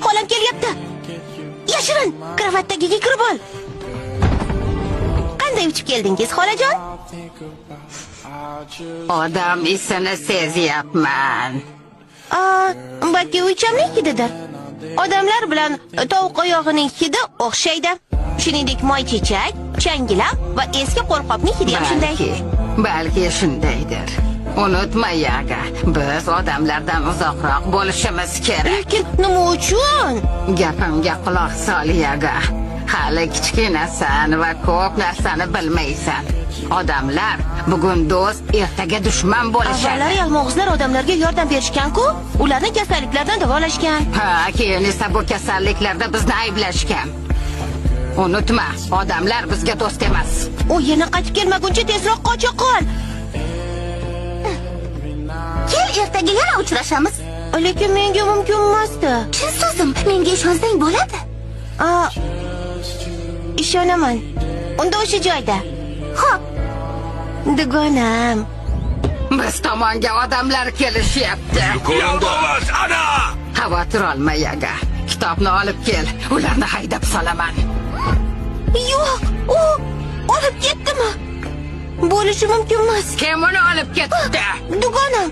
Xolam kelyapti. Yashirin, kravatdagiga kirib ol. Qanday uchib keldingiz, xolajon? Odam isini sezyapman. Balki o'ychamlik hididir. Odamlar bilan tovuq oyog'ining hidi o'xshaydi. Shuningdek, moychechak, changilaq va eski qo'lqopning hidi ham shunday. Balki shundaydir. Unutma, Yaga, biz odamlardan uzoqroq bo'lishimiz kerak. Lekin nima uchun? Gapimga quloq sol, Yaga. Hali kichkinasan va ko'p narsani bilmaysan. Odamlar bugun do'st, ertaga dushman bo'lishadi. Avvallari yalmog'izlar odamlarga yordam berishgan-ku, ularni kasalliklardan davolashgan. Keyin esa bu kasalliklarda bizni ayblashgan. Unutma, odamlar bizga do'st emas. U yana qaytib kelmaguncha tezroq qocha qol. Kel, ertaga yana uchrashamiz. Lekin menga mumkin emasdi. Chin so'zim, menga ishonsang bo'ladi. Ishonaman. Unda o'sha joyda. Xo'p. Dugonam. Biz tomonga odamlar kelishyapti. Yolg'iz, ana! Xavotir olma, Yaga. Kitobni olib kel, ularni haydab solaman. Yo'q, u olib ketdimi? Bo'lishi mumkin emas. Kim uni olib ketdi? Dugonam.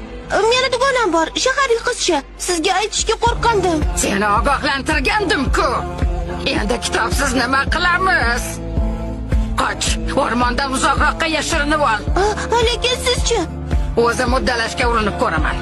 Meni dugonam bor, shaharlik qizcha. Sizga aytishga qo'rqandim. Seni ogohlantirgandim-ku. Endi kitobsiz nima qilamiz? Qoch, o'rmondan uzoqroqqa yashirinib ol. Lekin sizchi? O'zim uddalashga urinib ko'raman.